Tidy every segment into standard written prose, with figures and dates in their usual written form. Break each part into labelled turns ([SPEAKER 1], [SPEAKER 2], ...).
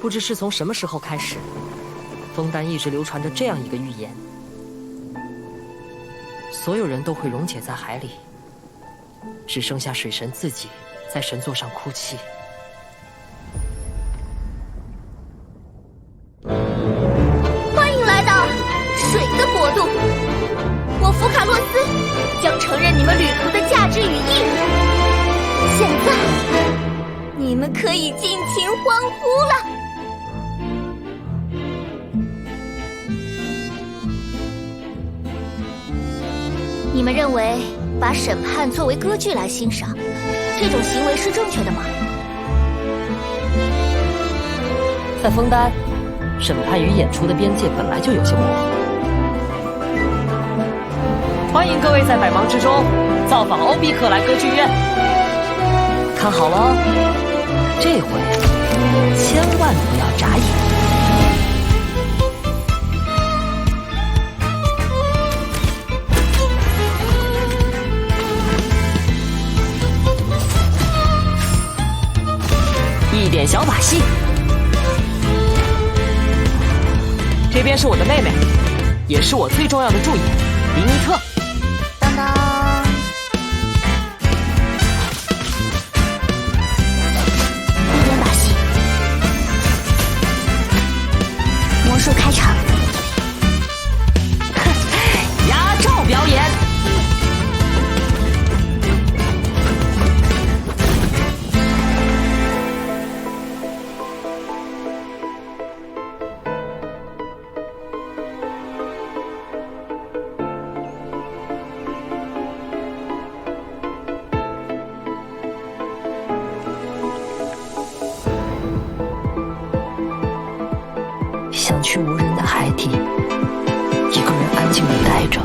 [SPEAKER 1] 不知是从什么时候开始，枫丹一直流传着这样一个预言：所有人都会溶解在海里，只剩下水神自己在神座上哭泣。
[SPEAKER 2] 欢迎来到水的国度，我福卡洛斯将承认你们旅途的价值与意义。现在，你们可以尽情欢呼了。你们认为把审判作为歌剧来欣赏，这种行为是正确的吗？
[SPEAKER 1] 在枫丹，审判与演出的边界本来就有些模糊。欢迎各位在百忙之中造访欧比克莱歌剧院，看好了，这回千万不要眨眼。一点小把戏。这边是我的妹妹，也是我最重要的助演，林尼特。
[SPEAKER 2] 当当，一点把戏，魔术开场，
[SPEAKER 1] 压轴表演。想去无人的海底，一个人安静地待着。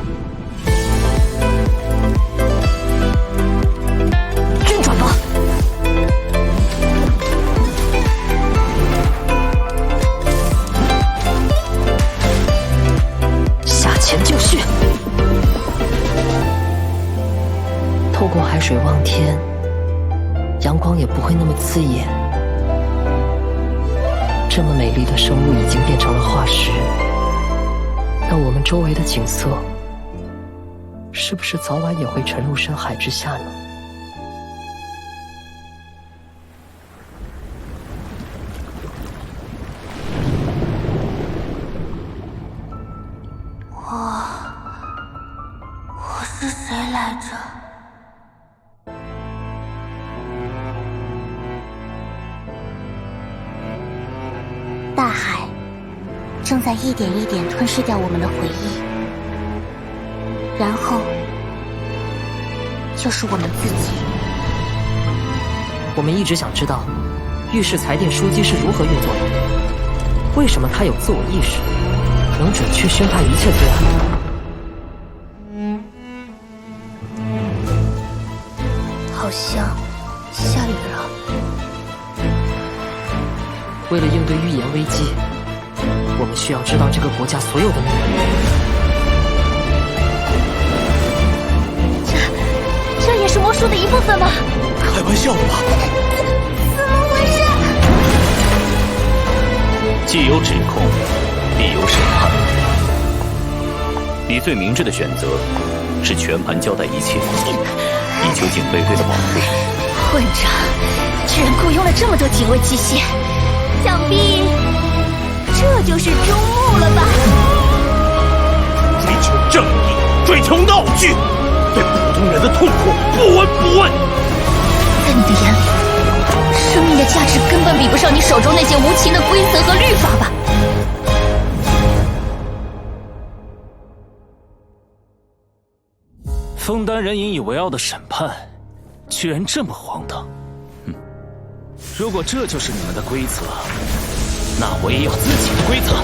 [SPEAKER 1] 运转吧！下潜就绪。透过海水望天，阳光也不会那么刺眼。这么美丽的生物已经变成了化石，那我们周围的景色，是不是早晚也会沉入深海之下呢？
[SPEAKER 2] 我是谁来着？大海正在一点一点吞噬掉我们的回忆，然后就是我们自己。
[SPEAKER 1] 我们一直想知道，御史裁定枢机是如何运作的，为什么他有自我意识，能准确宣判一切罪案？
[SPEAKER 2] 好像下雨了。
[SPEAKER 1] 为了应对预言危机，我们需要知道这个国家所有的秘密。
[SPEAKER 2] 这也是魔术的一部分吗？
[SPEAKER 3] 开玩笑吧！
[SPEAKER 2] 怎么回事？
[SPEAKER 3] 既有指控，必有审判。你最明智的选择是全盘交代一切，以求警卫队的保护。
[SPEAKER 2] 混账！居然雇佣了这么多警卫器械，想必这就是终幕了吧？
[SPEAKER 3] 追求正义，追求闹剧，对普通人的痛苦不闻不问。
[SPEAKER 2] 在你的眼里，生命的价值根本比不上你手中那些无情的规则和律法吧？
[SPEAKER 3] 枫丹人引以为傲的审判，居然这么荒唐。如果这就是你们的规则，那我也有自己的规则。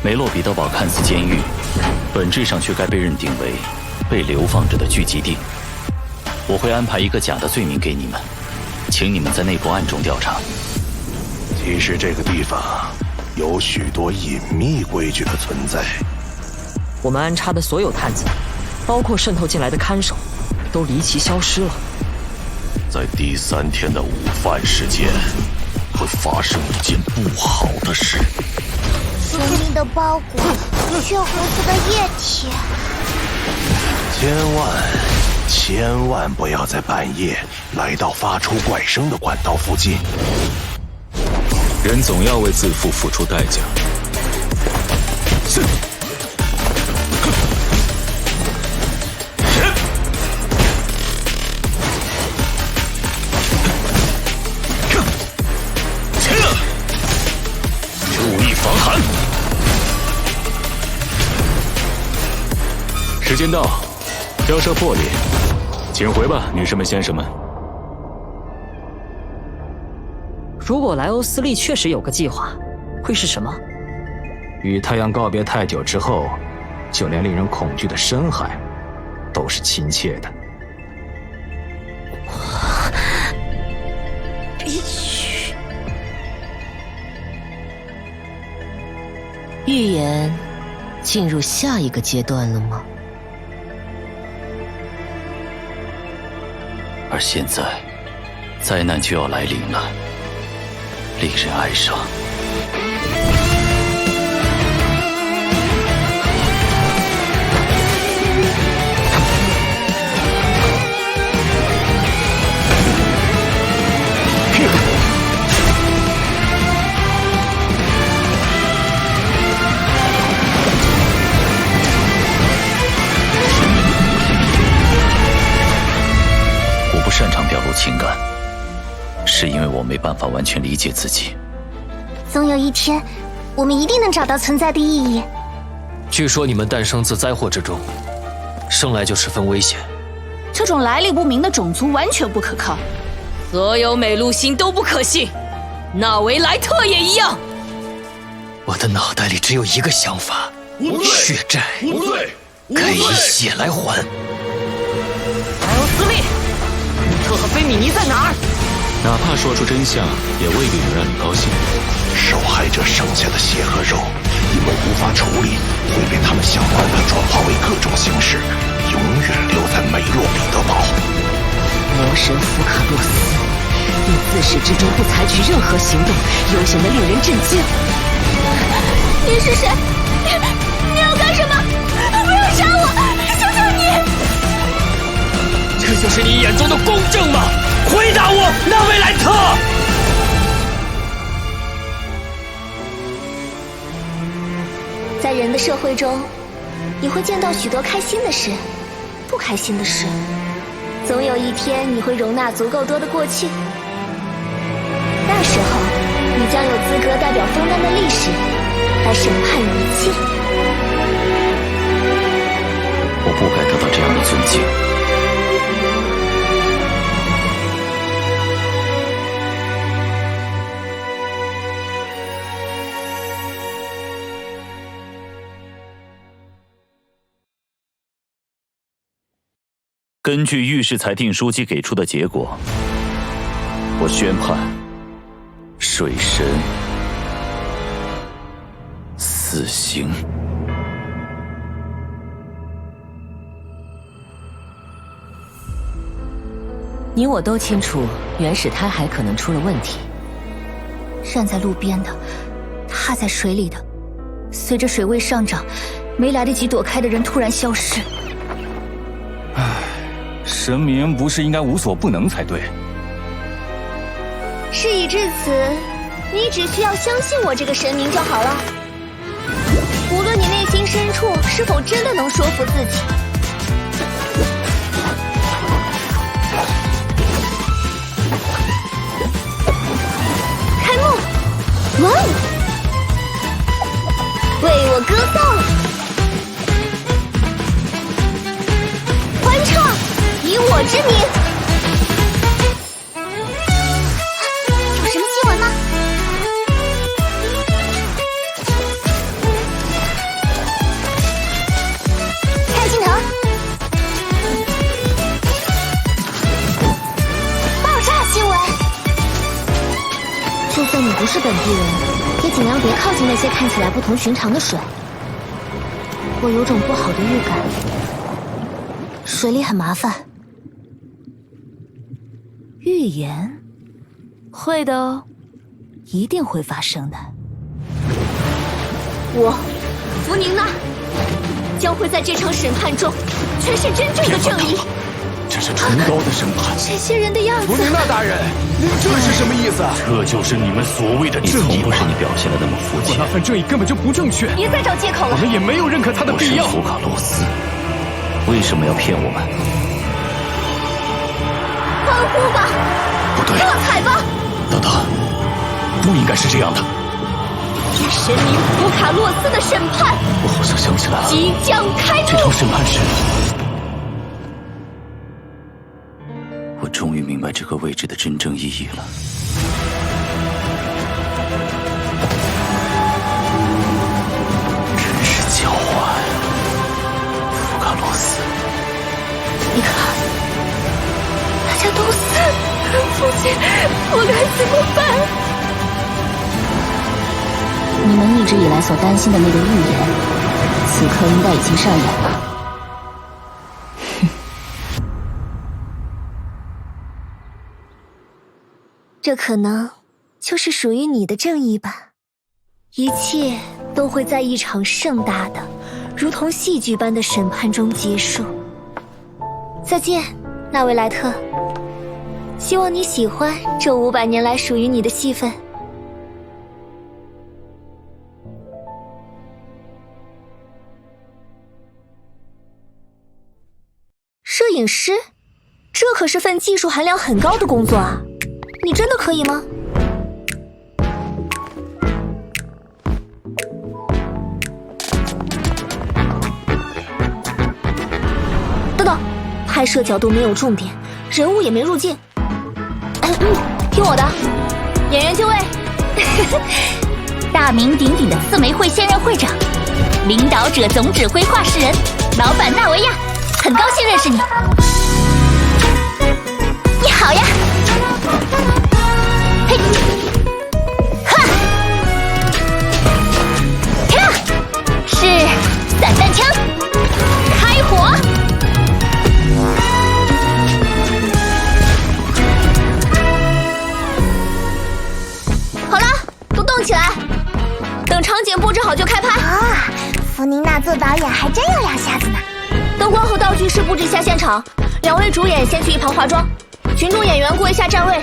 [SPEAKER 4] 梅洛彼得堡看似监狱，本质上却该被认定为被流放者的聚集地。我会安排一个假的罪名给你们，请你们在内部暗中调查。
[SPEAKER 5] 其实这个地方有许多隐秘规矩的存在。
[SPEAKER 1] 我们安插的所有探子，包括渗透进来的看守，都离奇消失了。
[SPEAKER 5] 在第3天的午饭时间，会发生一件不好的事。
[SPEAKER 2] 神秘的包裹，血糊糊的液体。
[SPEAKER 5] 千万不要在半夜来到发出怪声的管道附近。
[SPEAKER 4] 人总要为自负付出代价。
[SPEAKER 5] 是。
[SPEAKER 4] 注意防寒。时间到，交涉破裂，请回吧，女士们、先生们。
[SPEAKER 1] 如果莱欧斯利确实有个计划，会是什么？
[SPEAKER 6] 与太阳告别太久之后，就连令人恐惧的深海都是亲切的。
[SPEAKER 7] 预言进入下一个阶段了吗？
[SPEAKER 4] 而现在，灾难就要来临了，令人哀伤。我不擅长表露情感，是因为我没办法完全理解自己。
[SPEAKER 2] 总有一天，我们一定能找到存在的意义。
[SPEAKER 8] 据说你们诞生自灾祸之中，生来就十分危险。
[SPEAKER 9] 这种来历不明的种族完全不可靠。
[SPEAKER 7] 所有美露星都不可信，纳维莱特也一样。
[SPEAKER 8] 我的脑袋里只有一个想法：血债该以血来还。
[SPEAKER 1] 莱欧斯利，特和菲米尼在哪儿？
[SPEAKER 4] 哪怕说出真相，也未必能让你高兴。
[SPEAKER 5] 受害者剩下的血和肉，因为无法处理，会被他们想办法转化为各种形式，永远留在梅洛彼得堡。
[SPEAKER 7] 魔神福卡洛斯，你自始至终不采取任何行动，悠闲的令人震惊。
[SPEAKER 2] 你是谁？你要干什么？不要杀我！求求你！
[SPEAKER 8] 这就是你眼中的公正吗？回答我，纳维莱特！
[SPEAKER 2] 在人的社会中，你会见到许多开心的事，不开心的事。总有一天，你会容纳足够多的过去。那时候，你将有资格代表枫丹的历史，来审判一切。
[SPEAKER 4] 我不该得到这样的尊敬。根据御史裁定书记给出的结果，我宣判水神死刑。
[SPEAKER 7] 你我都清楚，原始胎还可能出了问题。
[SPEAKER 9] 站在路边的，踏在水里的，随着水位上涨，没来得及躲开的人突然消失。
[SPEAKER 6] 神明不是应该无所不能才对？
[SPEAKER 2] 事已至此，你只需要相信我这个神明就好了。无论你内心深处是否真的能说服自己。开幕！哇哦！为我歌颂！欢唱！以我之名！有什么新闻吗？就算你不是本地人，也尽量别靠近那些看起来不同寻常的水。我有种不好的预感，水里很麻烦。
[SPEAKER 7] 预言，会的哦，一定会发生的。
[SPEAKER 2] 我，弗宁娜，将会在这场审判中诠释真正的正义。
[SPEAKER 5] 这是崇高的审判。
[SPEAKER 2] 这些人的样子。
[SPEAKER 5] 弗宁娜大人，您这是什么意思？
[SPEAKER 4] 这就是你们所谓的正义。不是你表现的那么肤浅。
[SPEAKER 5] 那份正义根本就不正确。
[SPEAKER 2] 别再找借口了。
[SPEAKER 5] 我们也没有认可他的必要。
[SPEAKER 4] 我是福卡洛斯，为什么要骗我们？
[SPEAKER 2] 欢呼吧！
[SPEAKER 4] 不对，
[SPEAKER 2] 喝彩吧！
[SPEAKER 4] 等等，不应该是这样的。
[SPEAKER 2] 神明福卡洛斯的审判，
[SPEAKER 4] 我好像想起来了，
[SPEAKER 2] 即将开幕。
[SPEAKER 4] 这场审判是……我终于明白这个位置的真正意义了。真是狡猾，福卡洛斯。
[SPEAKER 2] 你看，大家都死，父亲，我该怎么办？你们一直以来所担心的那个预言，此刻应该已经上演了。这可能就是属于你的正义吧。一切都会在一场盛大的，如同戏剧般的审判中结束。再见，纳维莱特。希望你喜欢这500年来属于你的戏份。摄影师，这可是份技术含量很高的工作啊！你真的可以吗？等等，拍摄角度没有重点，人物也没入镜。听我的，演员就位。
[SPEAKER 9] 大名鼎鼎的四玫会现任会长，领导者总指挥画事人，老板纳维亚，很高兴认识你。你好呀！嘿，哈，跳，是散弹枪，开火。好了，都动起来，等场景布置好就开拍。
[SPEAKER 2] 啊，弗宁娜做导演还真有两下子呢。灯光和道具师布置一下现场，2位主演先去一旁化妆，群众演员过一下站位，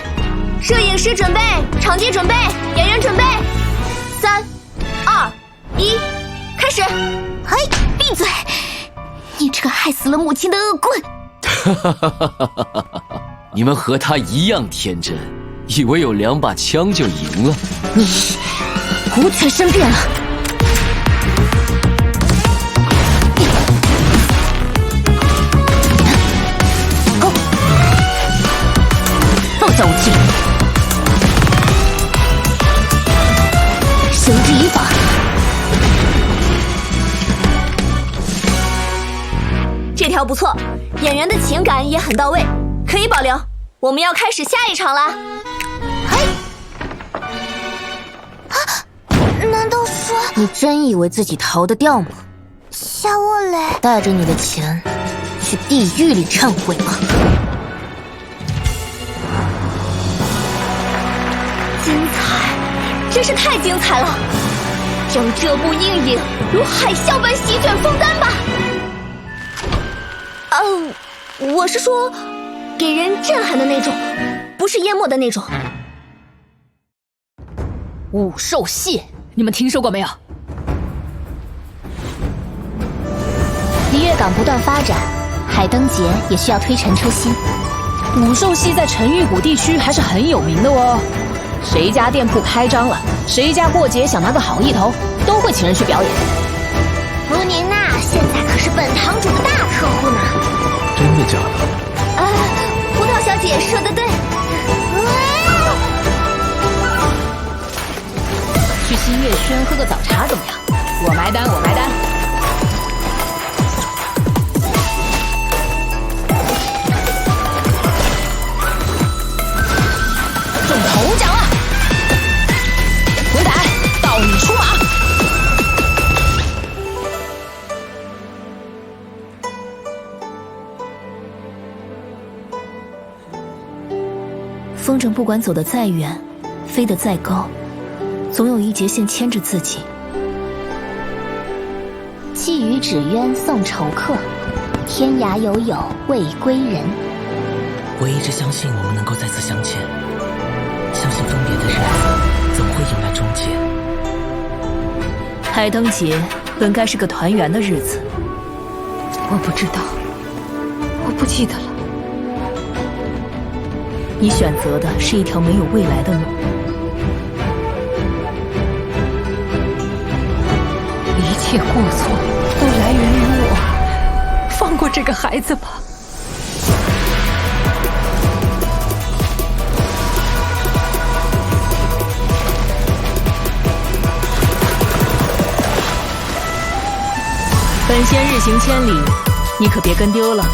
[SPEAKER 2] 摄影师准备，场记准备，演员准备，3、2、1，开始。嘿，闭嘴！你这个害死了母亲的恶棍！
[SPEAKER 8] 你们和他一样天真，以为有2把枪就赢了。
[SPEAKER 2] 你无趣申辩了。放下武器，绳之以法。这条不错，演员的情感也很到位，可以保留。我们要开始下一场啦！嘿，啊，难道说你真以为自己逃得掉吗？夏沃雷，带着你的钱去地狱里忏悔吧。精彩，真是太精彩了！让这部阴影如海啸般席卷枫丹吧！我是说，给人震撼的那种，不是淹没的那种。
[SPEAKER 1] 武兽戏，你们听说过没有？
[SPEAKER 2] 璃月港不断发展，海灯节也需要推陈出新。
[SPEAKER 1] 武兽戏在陈玉谷地区还是很有名的哦。谁家店铺开张了，谁家过节想拿个好意头，都会请人去表演。
[SPEAKER 2] 弗宁娜现在可是本堂主的大客户呢。
[SPEAKER 5] 真的假的？
[SPEAKER 2] 葡萄小姐说的对。
[SPEAKER 1] 去新月轩喝个早茶怎么样？我买单，我买单。中头奖了！
[SPEAKER 9] 正不管走得再远，飞得再高，总有一节线牵着自己。
[SPEAKER 2] 寄予纸鸢送愁客，天涯有友未归人。
[SPEAKER 8] 我一直相信我们能够再次相见，相信分别的日子总会迎来终结。
[SPEAKER 9] 开灯节本该是个团圆的日子，
[SPEAKER 7] 我不知道，我不记得了。
[SPEAKER 9] 你选择的是一条没有未来的路。
[SPEAKER 7] 一切过错都来源于我，放过这个孩子吧。
[SPEAKER 9] 本仙日行千里，你可别跟丢了。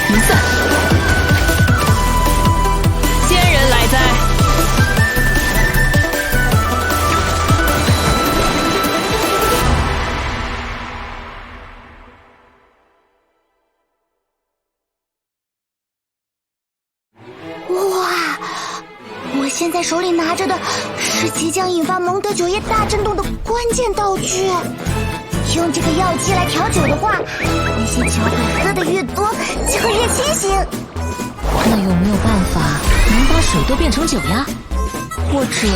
[SPEAKER 9] 云散，仙人来哉！
[SPEAKER 2] 我现在手里拿着的是即将引发蒙德酒业大震动的关键道具。用这个药剂来调酒的话，那些酒鬼喝的越多，就会越清醒。
[SPEAKER 7] 那有没有办法能把水都变成酒呀？
[SPEAKER 2] 或者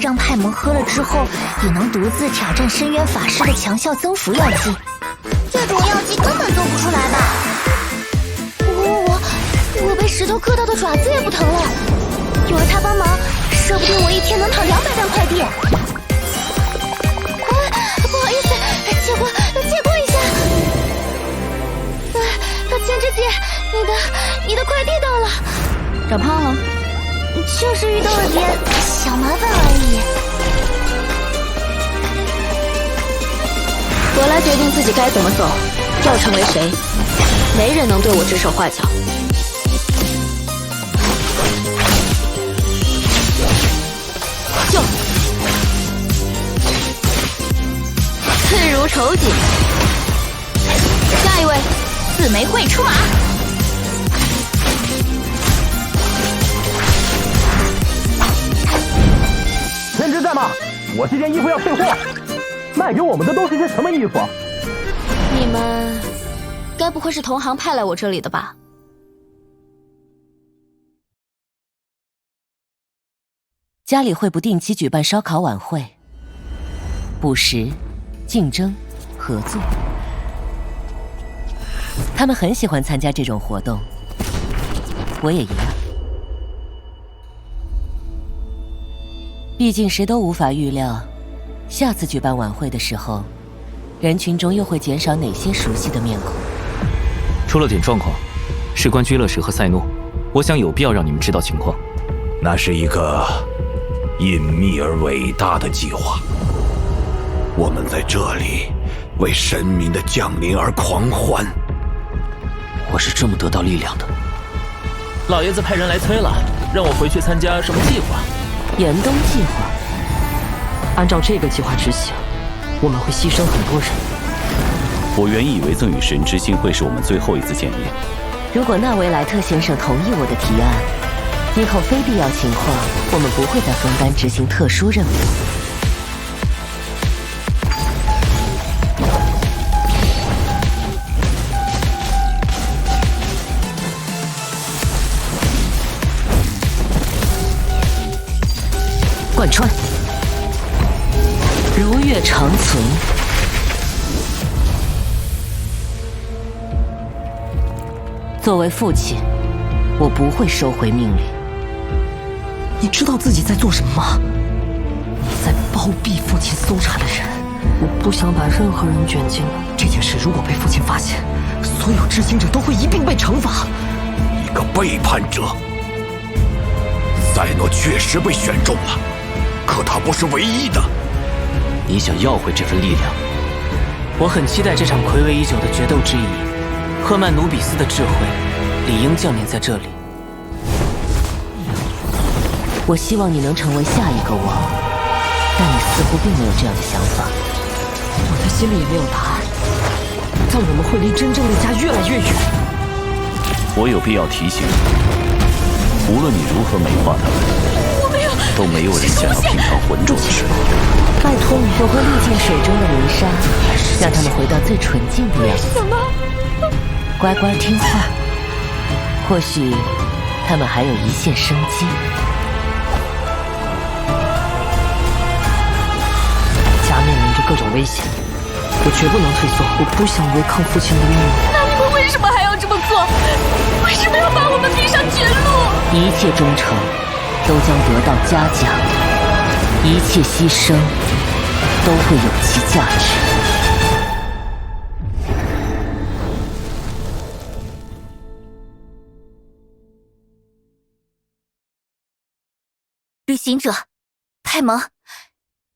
[SPEAKER 2] 让派蒙喝了之后，也能独自挑战深渊法师的强效增幅药剂？这种药剂根本做不出来吧？我被石头磕到的爪子也不疼了。有了他帮忙，说不定我一天能跑200单快递。不好意思，借过一下。千之姐，你的快递到了。
[SPEAKER 9] 长胖了？
[SPEAKER 2] 就是遇到了点小麻烦而已。
[SPEAKER 7] 我来决定自己该怎么走，要成为谁，没人能对我指手画脚。就刺如仇锦。下一位，
[SPEAKER 2] 四玫瑰出马。
[SPEAKER 10] 天之在吗？我这件衣服要退货，卖给我们的都是些什么衣服？
[SPEAKER 7] 你们该不会是同行派来我这里的吧？
[SPEAKER 1] 家里会不定期举办烧烤晚会，捕食、竞争、合作，他们很喜欢参加这种活动，我也一样。毕竟谁都无法预料，下次举办晚会的时候，人群中又会减少哪些熟悉的面孔。
[SPEAKER 4] 出了点状况，事关居乐石和赛诺，我想有必要让你们知道情况。
[SPEAKER 5] 那是一个隐秘而伟大的计划。我们在这里为神明的降临而狂欢。
[SPEAKER 4] 我是这么得到力量的。
[SPEAKER 3] 老爷子派人来催了，让我回去参加什么计划？
[SPEAKER 1] 严冬计划。
[SPEAKER 8] 按照这个计划执行，我们会牺牲很多人。
[SPEAKER 4] 我原以为赠与神之心会是我们最后一次见面。
[SPEAKER 1] 如果纳维莱特先生同意我的提案，今后非必要情况，我们不会再分担执行特殊任务。贯穿，如月长存。作为父亲，我不会收回命令。
[SPEAKER 8] 你知道自己在做什么吗？你在包庇父亲搜查的人。我不想把任何人卷进来。这件事如果被父亲发现，所有知情者都会一并被惩罚。
[SPEAKER 5] 一个背叛者。赛诺确实被选中了，可他不是唯一的。
[SPEAKER 4] 你想要回这份力量？
[SPEAKER 8] 我很期待这场暌违已久的决斗之役。赫曼努比斯的智慧理应降临在这里。
[SPEAKER 1] 我希望你能成为下一个王。
[SPEAKER 7] 但你似乎并没有这样的想法。
[SPEAKER 8] 我的心里也没有答案，但我们会离真正的家越来越远。
[SPEAKER 4] 我有必要提醒你，无论你如何美化他们，都没有人想要品尝浑浊的水。
[SPEAKER 7] 拜托你，我会历尽水中的泥沙，让他们回到最纯净的样子。
[SPEAKER 2] 什么？
[SPEAKER 7] 乖乖听话，或许他们还有一线生机。
[SPEAKER 8] 家面临着各种危险，我绝不能退缩。我不想违抗父亲的命令。
[SPEAKER 2] 那你们为什么还要这么做？为什么要把我们逼上绝路？
[SPEAKER 7] 一切忠诚都将得到嘉奖，一切牺牲都会有其价值。
[SPEAKER 9] 旅行者，派蒙，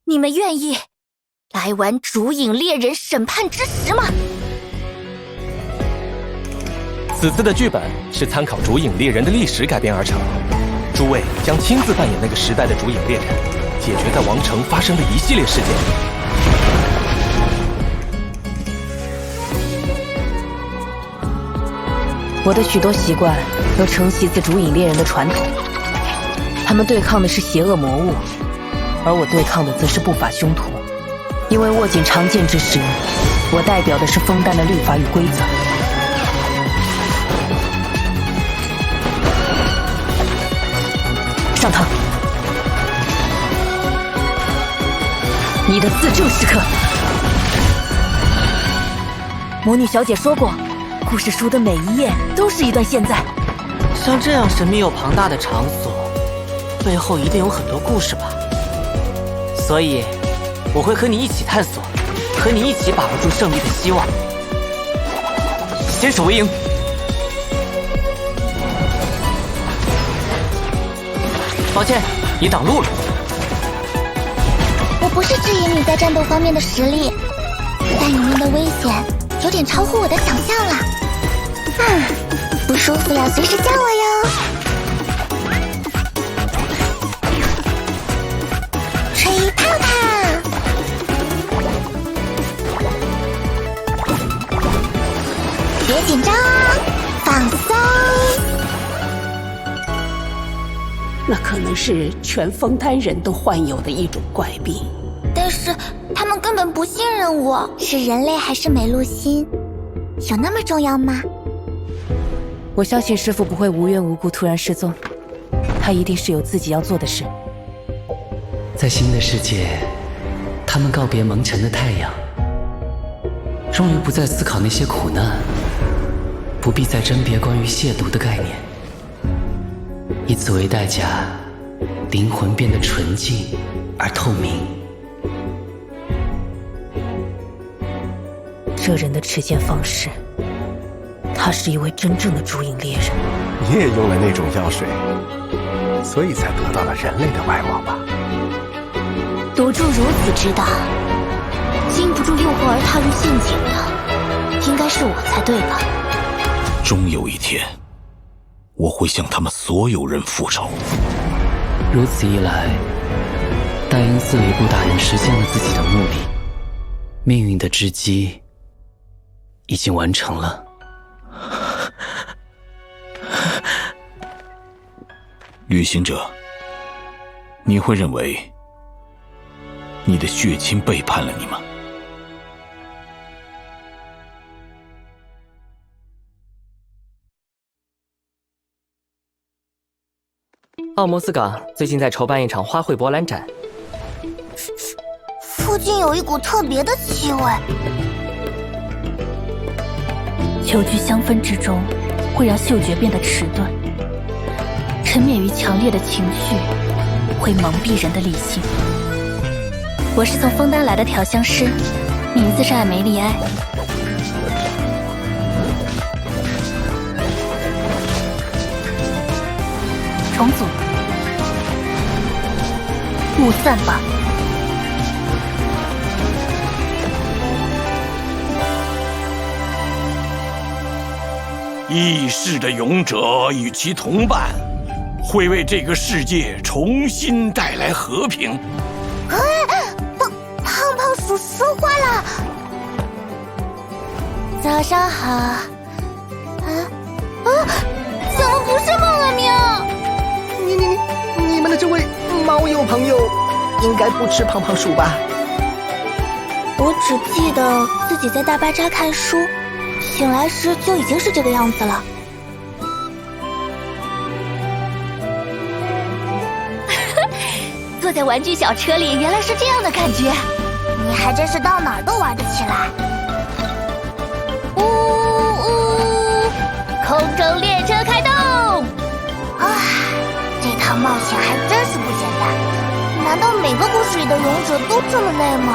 [SPEAKER 9] 你们愿意来玩烛影猎人审判之时吗？
[SPEAKER 10] 此次的剧本是参考烛影猎人的历史改编而成，诸位将亲自扮演那个时代的烛影猎人，解决在王城发生的一系列事件。
[SPEAKER 7] 我的许多习惯都承袭自烛影猎人的传统，他们对抗的是邪恶魔物，而我对抗的则是不法凶徒。因为握紧长剑之时，我代表的是枫丹的律法与规则。上膛！你的自救时刻。魔女小姐说过，故事书的每一页都是一段现在。
[SPEAKER 8] 像这样神秘又庞大的场所，背后一定有很多故事吧？所以，我会和你一起探索，和你一起把握住胜利的希望。先手为赢。抱歉，你挡路了。
[SPEAKER 2] 我不是质疑你在战斗方面的实力，但里面的危险有点超乎我的想象了。不舒服要随时叫我哟。吹泡泡，别紧张哦，放松。
[SPEAKER 11] 那可能是全枫丹人都患有的一种怪病。
[SPEAKER 2] 但是他们根本不信任我，是人类还是美露心，有那么重要吗？
[SPEAKER 7] 我相信师父不会无缘无故突然失踪，他一定是有自己要做的事。
[SPEAKER 12] 在新的世界，他们告别蒙尘的太阳，终于不再思考那些苦难，不必再甄别关于亵渎的概念，以此为代价，灵魂变得纯净而透明。
[SPEAKER 7] 这人的持剑方式，他是一位真正的烛影猎人。
[SPEAKER 5] 你也用了那种药水，所以才得到了人类的外貌吧？
[SPEAKER 9] 毒柱如此之大，禁不住诱惑而踏入陷阱的，应该是我才对吧？
[SPEAKER 5] 终有一天，我会向他们所有人复仇。
[SPEAKER 12] 如此一来，戴恩斯雷布大人实现了自己的目的，命运的之机已经完成了。
[SPEAKER 5] 旅行者，你会认为你的血亲背叛了你吗？
[SPEAKER 8] 奥摩斯港最近在筹办一场花卉博览展，
[SPEAKER 2] 附近有一股特别的气味。
[SPEAKER 9] 久居香氛之中，会让嗅觉变得迟钝，沉湎于强烈的情绪，会蒙蔽人的理性。我是从枫丹来的调香师，名字是艾梅丽埃。重组，雾散吧。
[SPEAKER 5] 异世的勇者与其同伴，会为这个世界重新带来和平。
[SPEAKER 2] 话了。早上好。怎么不是梦啊明？
[SPEAKER 13] 你们的这位猫友朋友，应该不吃胖胖薯吧？
[SPEAKER 2] 我只记得自己在大巴扎看书，醒来时就已经是这个样子了。坐在玩具小车里，原来是这样的感觉。你还真是到哪儿都玩得起来。呜呜，空中列车开动！这趟冒险还真是不简单。难道每个故事里的勇者都这么累吗？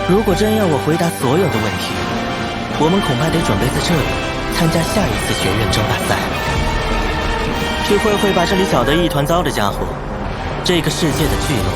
[SPEAKER 14] 如果真要我回答所有的问题，我们恐怕得准备在这里参加下一次学院争霸赛。去会会把这里搅得一团糟的家伙，这个世界的巨龙